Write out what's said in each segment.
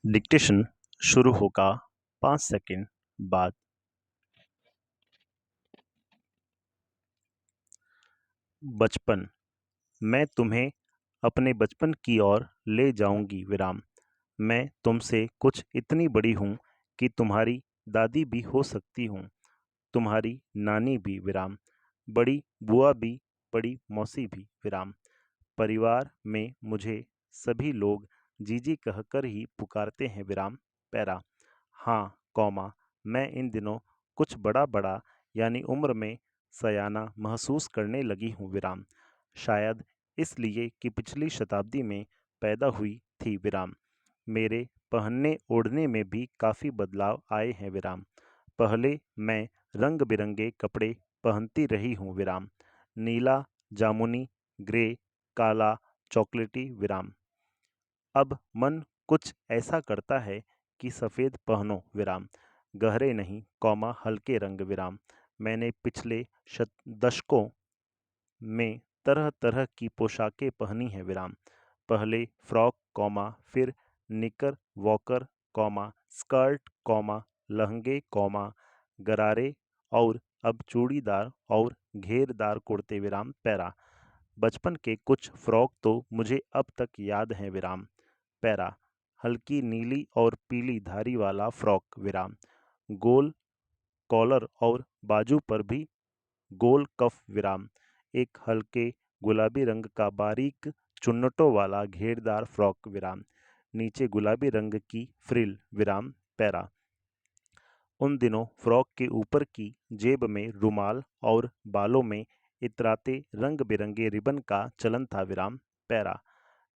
Dictation शुरू होगा 5 second बाद। बचपन। मैं तुम्हें अपने बचपन की ओर ले जाऊंगी विराम। मैं तुमसे कुछ इतनी बड़ी हूँ कि तुम्हारी दादी भी हो सकती हूँ, तुम्हारी नानी भी विराम, बड़ी बुआ भी, बड़ी मौसी भी विराम। परिवार में मुझे सभी लोग जीजी कहकर ही पुकारते हैं विराम। पैरा। हाँ, कौमा, मैं इन दिनों कुछ बड़ा बड़ा यानी उम्र में सयाना महसूस करने लगी हूँ विराम। शायद इसलिए कि पिछली शताब्दी में पैदा हुई थी विराम। मेरे पहनने ओढ़ने में भी काफ़ी बदलाव आए हैं विराम। पहले मैं रंग बिरंगे कपड़े पहनती रही हूँ विराम। नीला, जामुनी, ग्रे, काला, चॉकलेटी विराम। अब मन कुछ ऐसा करता है कि सफ़ेद पहनो विराम, गहरे नहीं कौमा हल्के रंग विराम। मैंने पिछले दशकों में तरह तरह की पोशाकें पहनी हैं विराम। पहले फ्रॉक कौमा, फिर निकर वॉकर कौमा, स्कर्ट कौमा, लहंगे कौमा, गरारे और अब चूड़ीदार और घेरदार कुर्ते विराम। पैरा। बचपन के कुछ फ्रॉक तो मुझे अब तक याद हैं विराम। पैरा। हल्की नीली और पीली धारी वाला फ्रॉक विराम, गोल कॉलर और बाजू पर भी गोल कफ विराम। एक हल्के गुलाबी रंग का बारीक चुन्नटों वाला घेरदार फ्रॉक विराम, नीचे गुलाबी रंग की फ्रिल विराम। पैरा। उन दिनों फ्रॉक के ऊपर की जेब में रुमाल और बालों में इतराते रंग बिरंगे रिबन का चलन था विराम। पैरा।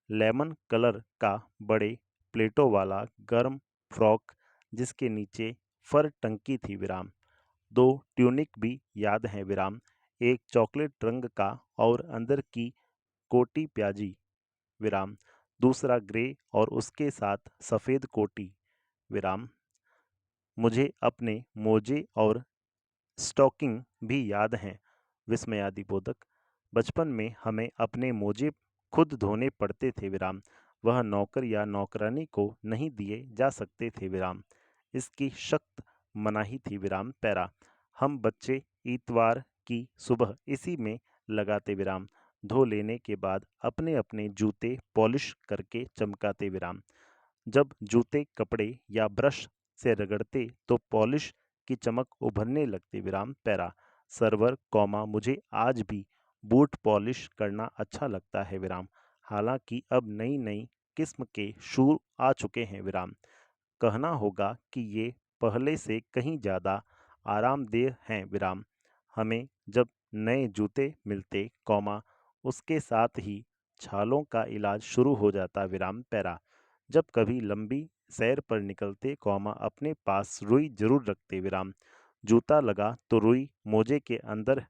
लेमन कलर का बड़े प्लेटों वाला गर्म फ्रॉक जिसके नीचे फर टंकी थी विराम। दो ट्यूनिक भी याद हैं विराम, एक चॉकलेट रंग का और अंदर की कोटी प्याजी विराम, दूसरा ग्रे और उसके साथ सफ़ेद कोटी विराम। मुझे अपने मोजे और स्टॉकिंग भी याद हैं विस्मयादिबोधक। बचपन में हमें अपने मोजे खुद धोने पड़ते थे विराम, वह नौकर या नौकरानी को नहीं दिए जा सकते थे विराम, इसकी सख्त मनाही थी विराम। पैरा। हम बच्चे इतवार की सुबह इसी में लगाते विराम, धो लेने के बाद अपने अपने जूते पॉलिश करके चमकाते विराम। जब जूते कपड़े या ब्रश से रगड़ते तो पॉलिश की चमक उभरने लगती विराम। पैरा। सर्वर कौमा मुझे आज भी बूट पॉलिश करना अच्छा लगता है विराम, हालांकि अब नई नई किस्म के शू आ चुके हैं विराम। कहना होगा कि ये पहले से कहीं ज़्यादा आरामदेह हैं विराम। हमें जब नए जूते मिलते कौमा उसके साथ ही छालों का इलाज शुरू हो जाता विराम। पैरा। जब कभी लंबी सैर पर निकलते कौमा अपने पास रुई जरूर रखते विराम, जूता लगा तो रुई मोजे के अंदर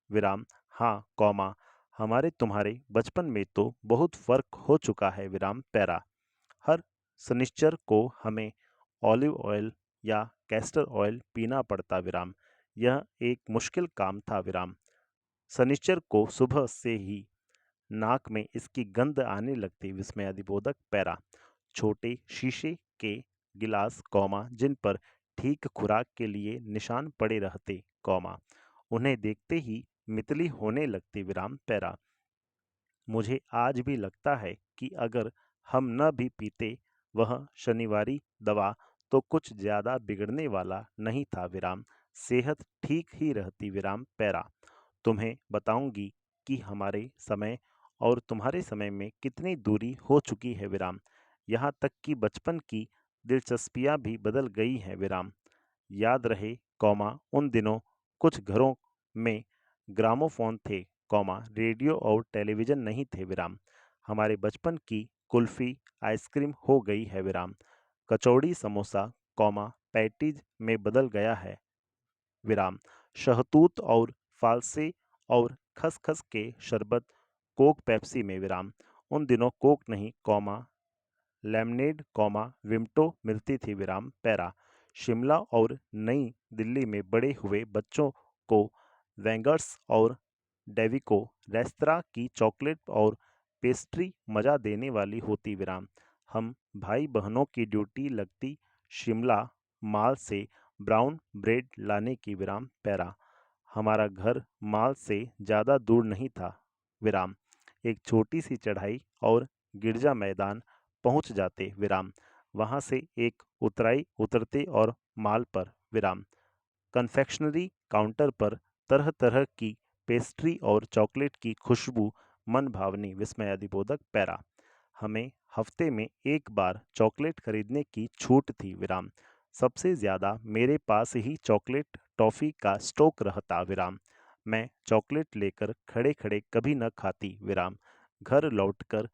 विराम। हाँ कौमा, हमारे तुम्हारे बचपन में तो बहुत फर्क हो चुका है विराम। पैरा। हर शनिश्चर को हमें ऑलिव ऑयल या कैस्टर ऑयल पीना पड़ता विराम, यह एक मुश्किल काम था विराम। शनिश्चर को सुबह से ही नाक में इसकी गंध आने लगती विस्मयादिबोधक। पैरा। छोटे शीशे के गिलास कौमा जिन पर ठीक खुराक के लिए निशान पड़े रहते कौमा, उन्हें देखते ही मितली होने लगती विराम। पैरा। मुझे आज भी लगता है कि अगर हम न भी पीते वह शनिवारी दवा तो कुछ ज़्यादा बिगड़ने वाला नहीं था विराम, सेहत ठीक ही रहती विराम। पैरा। तुम्हें बताऊंगी कि हमारे समय और तुम्हारे समय में कितनी दूरी हो चुकी है विराम, यहाँ तक कि बचपन की दिलचस्पियाँ भी बदल गई हैं विराम। याद रहे कौमा उन दिनों कुछ घरों में ग्रामोफोन थे कौमा, रेडियो और टेलीविज़न नहीं थे विराम। हमारे बचपन की कुल्फ़ी आइसक्रीम हो गई है विराम, कचौड़ी समोसा कौमा पैटीज में बदल गया है विराम। शहतूत और फालसे और खसखस के शरबत कोक पेप्सी में विराम। उन दिनों कोक नहीं कौमा लेमनेड कौमा विम्टो मिलती थी विराम। पैरा। शिमला और नई दिल्ली में बड़े हुए बच्चों को वेंगर्स और डेविको रेस्तरां की चॉकलेट और पेस्ट्री मजा देने वाली होती विराम। हम भाई बहनों की ड्यूटी लगती शिमला माल से ब्राउन ब्रेड लाने की विराम पैरा। हमारा घर माल से ज़्यादा दूर नहीं था विराम। एक छोटी सी चढ़ाई और गिरजा मैदान पहुंच जाते विराम। वहां से एक उतराई उतरते और माल पर विराम। कन्फेक्शनरी काउंटर पर तरह तरह की पेस्ट्री और चॉकलेट की खुशबू मन भावनी विस्मयादिबोधक पैरा। हमें हफ्ते में एक बार चॉकलेट खरीदने की छूट थी विराम। सबसे ज्यादा मेरे पास ही चॉकलेट टॉफी का स्टॉक रहता विराम। मैं चॉकलेट लेकर खड़े खड़े कभी न खाती विराम। घर लौटकर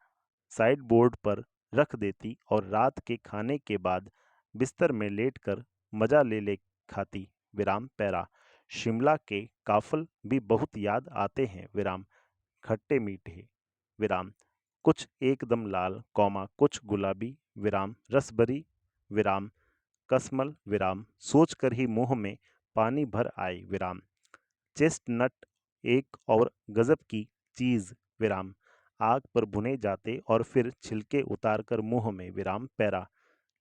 साइड बोर्ड पर रख देती और रात के खाने के बाद बिस्तर में लेटकर मजा ले ले खाती विराम पैरा। शिमला के काफल भी बहुत याद आते हैं विराम। खट्टे मीठे विराम, कुछ एकदम लाल कौमा कुछ गुलाबी विराम, रसभरी विराम, कसमल विराम, सोचकर ही मुंह में पानी भर आए विराम। चेस्टनट एक और गजब की चीज विराम, आग पर भुने जाते और फिर छिलके उतारकर मुंह में विराम पैरा।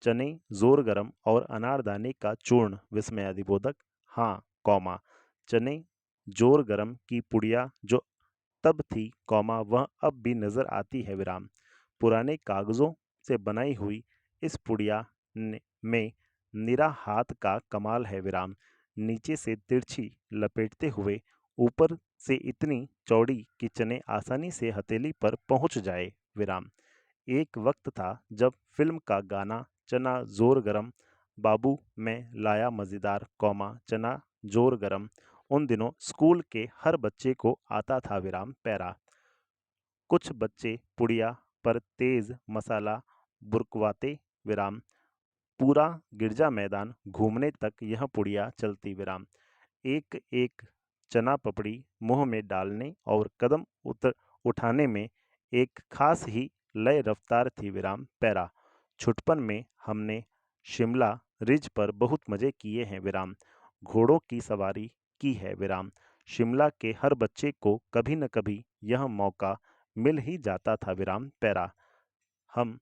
चने जोर गरम और अनारदाने का चूर्ण विस्मयादिबोधक। हाँ कौमा, चने जोर गरम की पुड़िया जो तब थी कौमा वह अब भी नजर आती है विराम। पुराने कागजों से बनाई हुई इस पुड़िया में निरा हाथ का कमाल है विराम। नीचे से तिरछी लपेटते हुए ऊपर से इतनी चौड़ी कि चने आसानी से हथेली पर पहुंच जाए विराम। एक वक्त था जब फिल्म का गाना चना जोर गरम बाबू मैं लाया मजेदार कौमा चना जोर गरम उन दिनों स्कूल के हर बच्चे को आता था विराम पैरा। कुछ बच्चे पुड़िया पर तेज मसाला बुरकवाते विराम। पूरा गिरजा मैदान घूमने तक यह पुड़िया चलती विराम। एक एक चना पपड़ी मुंह में डालने और कदम उठाने में एक खास ही लय रफ्तार थी विराम पैरा। छुटपन में हमने शिमला रिज पर बहुत मजे किए हैं विराम। घोड़ों की सवारी की है विराम। शिमला के हर बच्चे को कभी न कभी यह मौका मिल ही जाता था विराम पैरा। हम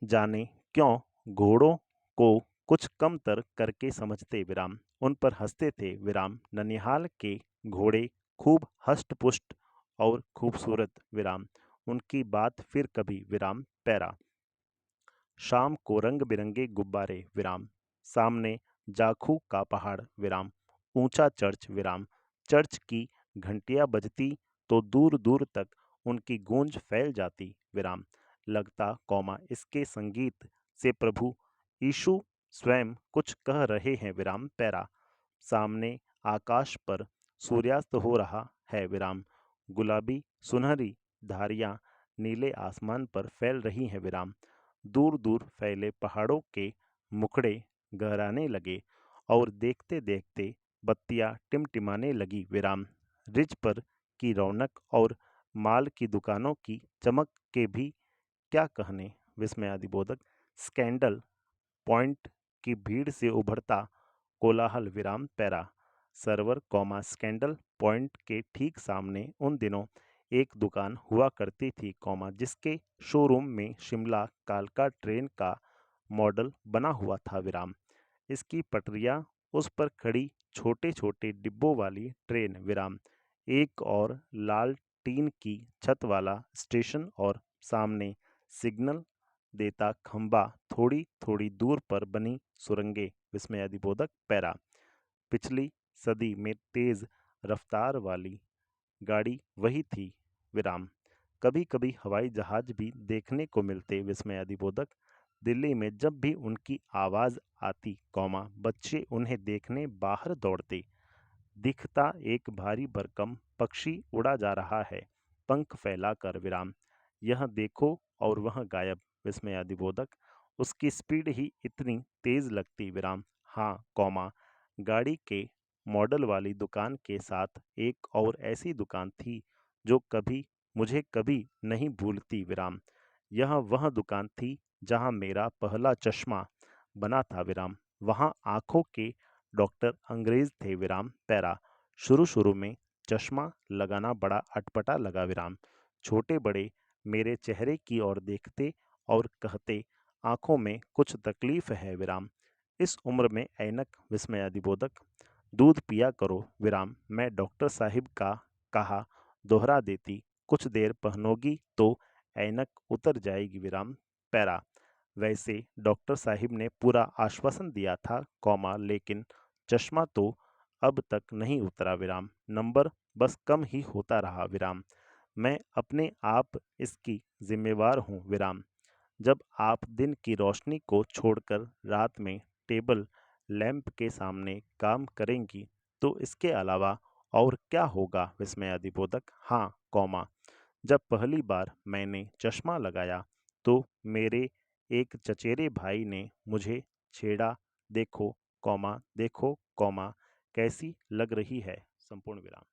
जाने क्यों घोड़ों को कुछ कम तर करके समझते विराम। उन पर हंसते थे विराम। ननिहाल के घोड़े खूब हष्ट पुष्ट और खूबसूरत विराम। उनकी बात फिर कभी विराम पैरा। शाम को रंग बिरंगे गुब्बारे विराम। सामने जाखू का पहाड़ विराम। ऊंचा चर्च विराम। चर्च की घंटियां बजती तो दूर दूर तक उनकी गूंज फैल जाती विराम। लगता कौमा इसके संगीत से प्रभु यीशु स्वयं कुछ कह रहे हैं विराम पैरा। सामने आकाश पर सूर्यास्त हो रहा है विराम। गुलाबी सुनहरी धारियां नीले आसमान पर फैल रही हैं विराम। दूर दूर फैले पहाड़ों के मुखड़े गहराने लगे और देखते देखते बत्तियां टिमटिमाने लगी विराम। रिज पर की रौनक और माल की दुकानों की चमक के भी क्या कहने विस्मयादिबोधक। स्कैंडल पॉइंट की भीड़ से उभरता कोलाहल विराम para. Server comma scandal point के ठीक सामने उन दिनों एक दुकान हुआ करती थी कॉमा जिसके शोरूम में शिमला कालका ट्रेन का मॉडल बना हुआ था विराम। इसकी पटरियां उस पर खड़ी छोटे छोटे डिब्बों वाली ट्रेन विराम। एक और लाल टीन की छत वाला स्टेशन और सामने सिग्नल देता खंबा थोड़ी थोड़ी दूर पर बनी सुरंगें विस्मयादिबोधक पैरा। पिछली सदी में तेज रफ्तार वाली गाड़ी वही थी विराम। कभी कभी हवाई जहाज भी देखने को मिलते विस्मयादिबोधक। दिल्ली में जब भी उनकी आवाज आती कौमा बच्चे उन्हें देखने बाहर दौड़ते। दिखता एक भारी भरकम पक्षी उड़ा जा रहा है पंख फैलाकर विराम। यह देखो और वह गायब विस्मयादिबोधक। उसकी स्पीड ही इतनी तेज लगती विराम। हाँ कौमा, गाड़ी के मॉडल वाली दुकान के साथ एक और ऐसी दुकान थी जो कभी मुझे कभी नहीं भूलती विराम। यह वह दुकान थी जहां मेरा पहला चश्मा बना था विराम। वहां आंखों के डॉक्टर अंग्रेज थे विराम पैरा। शुरू शुरू में चश्मा लगाना बड़ा अटपटा लगा विराम। छोटे बड़े मेरे चेहरे की ओर देखते और कहते, आंखों में कुछ तकलीफ है विराम। इस उम्र में ऐनक विस्मयादिबोधक। दूध पिया करो विराम, मैं डॉक्टर साहिब का कहा दोहरा देती, कुछ देर पहनोगी तो ऐनक उतर जाएगी विराम। पैरा। वैसे डॉक्टर साहिब ने पूरा आश्वासन दिया था, कॉमा, लेकिन चश्मा तो अब तक नहीं उतरा विराम। नंबर बस कम ही होता रहा विराम। मैं अपने आप इसकी जिम्मेवार हूँ विराम। जब आप दिन की रोशनी को छोड़कर रात में टेबल लैंप के सामने काम करेंगी तो इसके अलावा और क्या होगा विस्मयादिबोधक। हाँ, कॉमा, जब पहली बार मैंने चश्मा लगाया तो मेरे एक चचेरे भाई ने मुझे छेड़ा, देखो कॉमा, देखो कॉमा, कैसी लग रही है, संपूर्ण विराम।